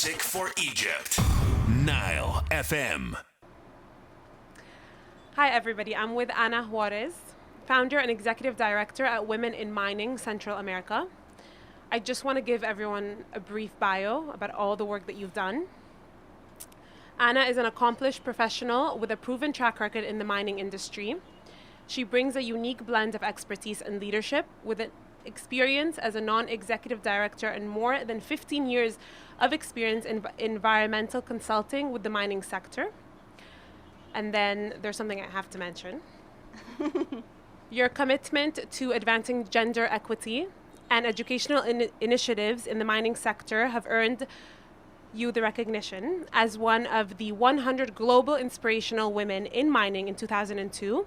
music for Egypt. Nile FM. Hi, everybody. I'm with Ana Juarez, founder and executive director at Women in Mining Central America. I just want to give everyone a brief bio about all the work that you've done. Ana is an accomplished professional with a proven track record in the mining industry. She brings a unique blend of expertise and leadership with an experience as a non-executive director and more than 15 years of experience in environmental consulting with the mining sector. And then there's something I have to mention. Your commitment to advancing gender equity and educational initiatives in the mining sector have earned you the recognition as one of the 100 global inspirational women in mining in 2002,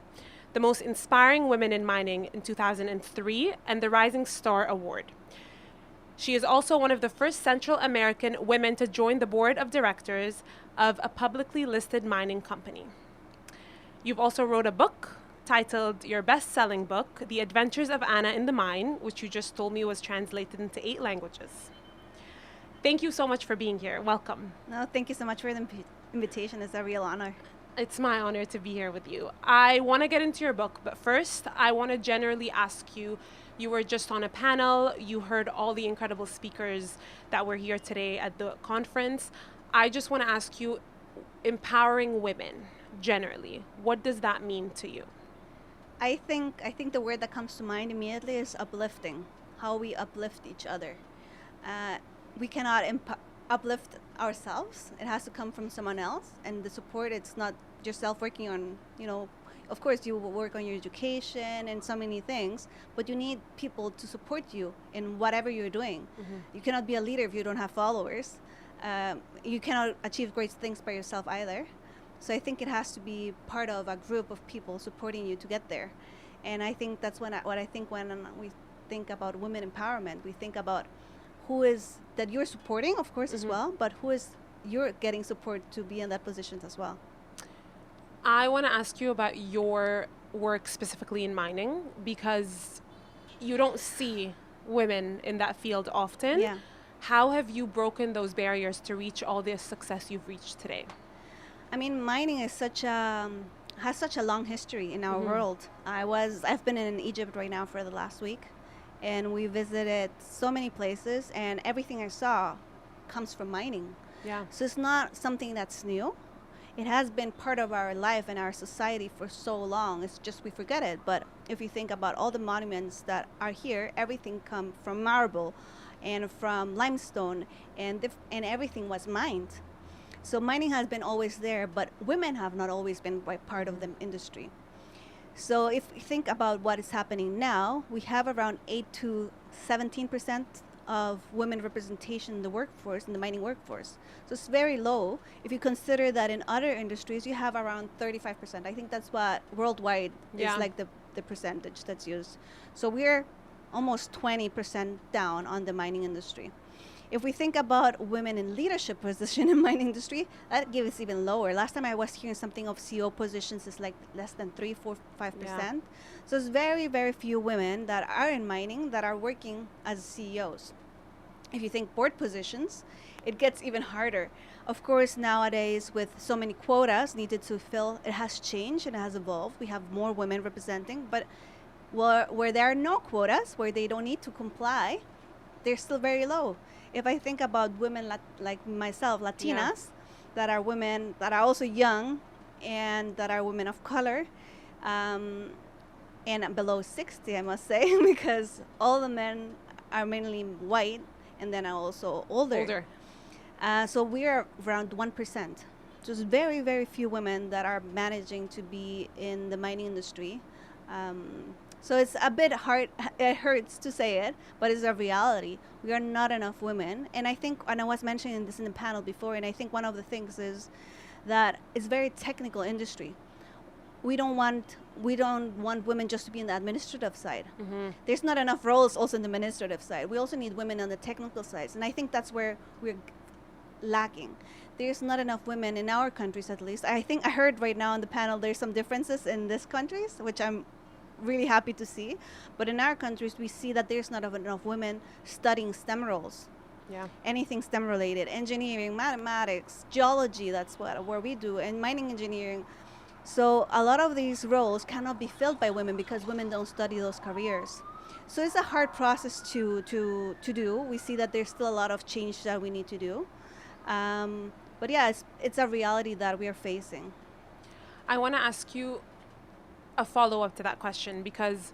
the most inspiring women in mining in 2003, and the Rising Star Award. She is also one of the first Central American women to join the board of directors of a publicly listed mining company. You've also wrote a book titled your best-selling book, The Adventures of Ana in the Mine, which you just told me was translated into 8 languages. Thank you so much for being here. Welcome. No, thank you so much for the invitation. It's a real honor. It's my honor to be here with you. I want to get into your book, but first, I want to generally ask you, you were just on a panel, you heard all the incredible speakers that were here today at the conference. I just want to ask you, empowering women, generally, what does that mean to you? I think the word that comes to mind immediately is uplifting, how we uplift each other. We cannot uplift ourselves. It has to come from someone else. And the support, it's not yourself working on, of course you will work on your education and so many things, but you need people to support you in whatever you're doing. Mm-hmm. You cannot be a leader if you don't have followers. You cannot achieve great things by yourself either. So I think it has to be part of a group of people supporting you to get there. And I think that's when we think about women empowerment, we think about who is that you're supporting, of course, as well, but who is you're getting support to be in that position as well. I want to ask you about your work specifically in mining, because you don't see women in that field often. Yeah. How have you broken those barriers to reach all the success you've reached today? I mean, mining is has such a long history in our world. I've been in Egypt right now for the last week, and we visited so many places, and everything I saw comes from mining. Yeah. So it's not something that's new. It has been part of our life and our society for so long. It's just we forget it. But if you think about all the monuments that are here, everything come from marble and from limestone, and everything was mined. So mining has been always there, but women have not always been part of the industry. So if you think about what is happening now, we have around 8 to 17% of women representation in the workforce, in the mining workforce. So it's very low. If you consider that in other industries, you have around 35%. I think that's what worldwide is like the percentage that's used. So we're almost 20% down on the mining industry. If we think about women in leadership position in mining industry, that gives even lower. Last time I was hearing something of CEO positions is like less than 3, 4, 5%. Yeah. So it's very, very few women that are in mining that are working as CEOs. If you think board positions, it gets even harder. Of course, nowadays with so many quotas needed to fill, it has changed and it has evolved. We have more women representing, but where there are no quotas, where they don't need to comply, they're still very low. If I think about women like myself, Latinas, that are women that are also young and that are women of color, and below 60, I must say, because all the men are mainly white and then are also older. So we are around 1%. Just very, very few women that are managing to be in the mining industry. So it's a bit hard, it hurts to say it, but it's a reality. We are not enough women. And I think, and I was mentioning this in the panel before, and I think one of the things is that it's very technical industry. We don't want women just to be in the administrative side. Mm-hmm. There's not enough roles also in the administrative side. We also need women on the technical sides. And I think that's where we're lacking. There's not enough women in our countries, at least. I think I heard right now on the panel there's some differences in these countries, which I'm really happy to see. But in our countries, we see that there's not enough women studying STEM roles. Yeah. Anything STEM related, engineering, mathematics, geology, that's where we do, and mining engineering. So a lot of these roles cannot be filled by women because women don't study those careers. So it's a hard process to do. We see that there's still a lot of change that we need to do. But yeah, it's a reality that we are facing. I want to ask you a follow-up to that question, because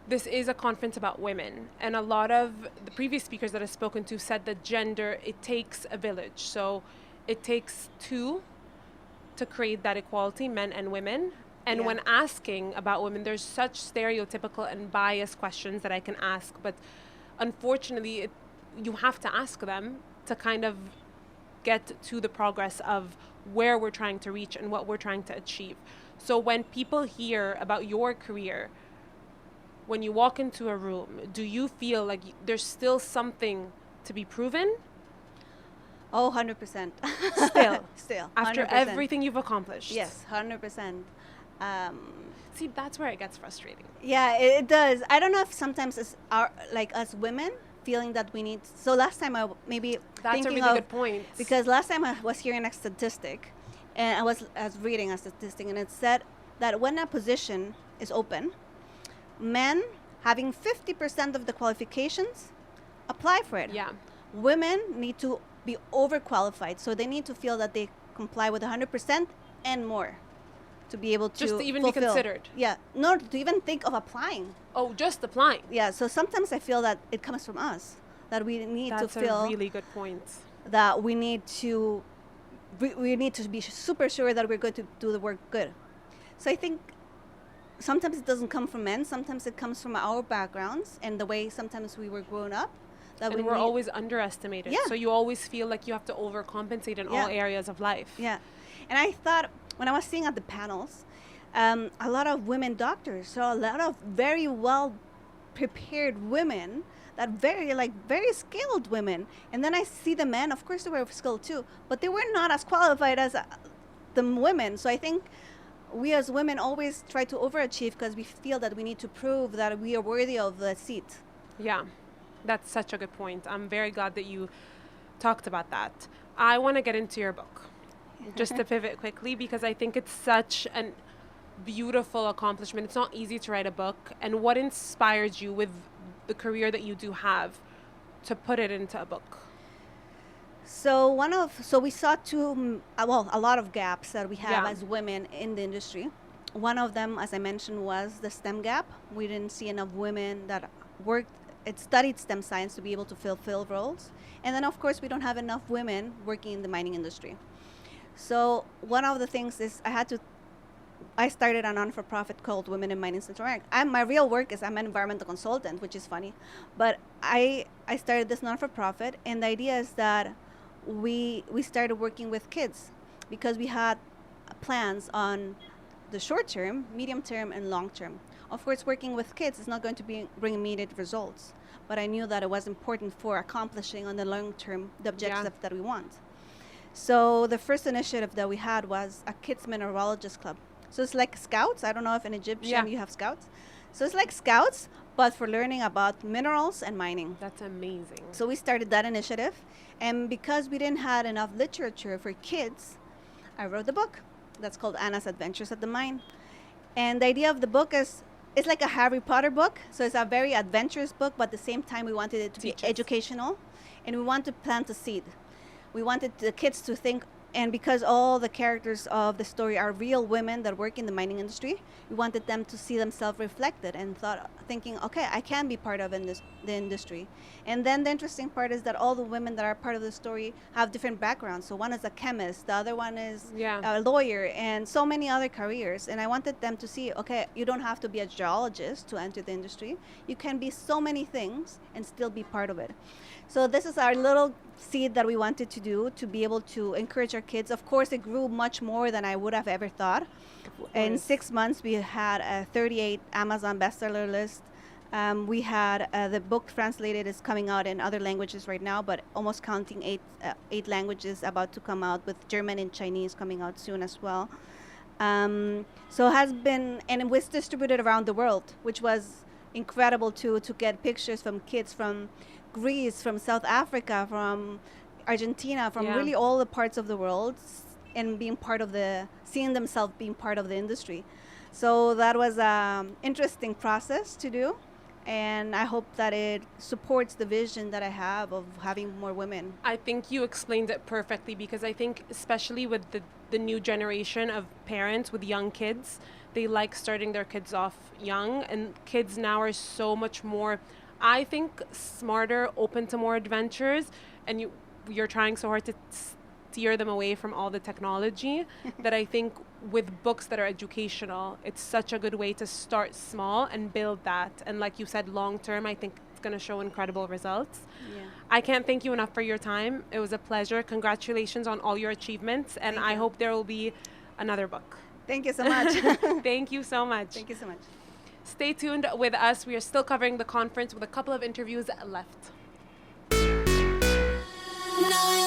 this is a conference about women, and a lot of the previous speakers that I've spoken to said that gender, it takes a village. So it takes two to create that equality, men and women. And Yeah. when asking about women, there's such stereotypical and biased questions that I can ask, but unfortunately, you have to ask them to kind of get to the progress of where we're trying to reach and what we're trying to achieve. So when people hear about your career, when you walk into a room, do you feel like there's still something to be proven? Oh, 100%. Still. Still. After 100%. everything you've accomplished? Yes, 100%. See, that's where it gets frustrating. Yeah, it does. I don't know if sometimes it's like us women feeling that we need. So last time maybe That's a thinking really of, good point. because last time I was hearing a statistic, and I was reading a statistic, and it said that when a position is open, men having 50% of the qualifications apply for it. Yeah. Women need to be overqualified, so they need to feel that they comply with 100% and more to be able to Just to even be fulfill. considered. Yeah, no, to even think of applying. Oh, just applying. Yeah, so sometimes I feel that it comes from us, that we need That's to feel a really good point. that we need to be super sure that we're going to do the work good. So I think sometimes it doesn't come from men, sometimes it comes from our backgrounds and the way sometimes we were grown up. That And we're always underestimated. Yeah. So you always feel like you have to overcompensate in Yeah. all areas of life. Yeah, and I thought when I was seeing at the panels, a lot of women doctors, so a lot of very well prepared women, that very skilled women. And then I see the men, of course they were skilled too, but they were not as qualified as the women. So I think we as women always try to overachieve because we feel that we need to prove that we are worthy of the seat. Yeah, that's such a good point. I'm very glad that you talked about that. I want to get into your book, just to pivot quickly, because I think it's such a beautiful accomplishment. It's not easy to write a book. And what inspired you with the career that you do have to put it into a book? So we saw a lot of gaps that we have Yeah. as women in the industry. One of them, as I mentioned, was the STEM gap. We didn't see enough women that studied STEM science to be able to fulfill roles. And then, of course, we don't have enough women working in the mining industry. So one of the things is I started a non-for-profit called Women in Mining Central America. My real work is I'm an environmental consultant, which is funny. But I started this non-for-profit, and the idea is that we started working with kids because we had plans on the short term, medium term, and long term. Of course, working with kids is not going to bring immediate results, but I knew that it was important for accomplishing on the long term the objectives that we want. So the first initiative that we had was a kids mineralogist club. So it's like scouts. I don't know if in Egyptian you have scouts. So it's like scouts, but for learning about minerals and mining. That's amazing. So we started that initiative. And because we didn't have enough literature for kids, I wrote the book that's called Anna's Adventures at the Mine. And the idea of the book is it's like a Harry Potter book. So it's a very adventurous book, but at the same time we wanted it to be educational, and we wanted to plant a seed. We wanted the kids to think, and because all the characters of the story are real women that work in the mining industry, we wanted them to see themselves reflected and thinking, okay, I can be part of the industry. And then the interesting part is that all the women that are part of the story have different backgrounds. So one is a chemist, the other one is a lawyer, and so many other careers. And I wanted them to see, okay, you don't have to be a geologist to enter the industry. You can be so many things and still be part of it. So this is our little seed that we wanted to do to be able to encourage our kids. Of course, it grew much more than I would have ever thought. In 6 months, we had a 38 Amazon bestseller list. We had the book translated is coming out in other languages right now, but almost counting eight languages about to come out, with German and Chinese coming out soon as well. So it has been, and it was distributed around the world, which was incredible to get pictures from kids from Greece, from South Africa, from Argentina, from Yeah. really all the parts of the world, and being part of seeing themselves being part of the industry. So that was an interesting process to do. And I hope that it supports the vision that I have of having more women. I think you explained it perfectly, because I think especially with the new generation of parents with young kids, they like starting their kids off young, and kids now are so much more, I think, smarter, open to more adventures, and you're trying so hard to steer them away from all the technology that I think with books that are educational, it's such a good way to start small and build that. And like you said, long term, I think it's going to show incredible results. Yeah. I can't thank you enough for your time. It was a pleasure. Congratulations on all your achievements. And Thank I you. hope there will be another book. Thank you so much. Thank you so much. Thank you so much. Stay tuned with us. We are still covering the conference with a couple of interviews left. Nile.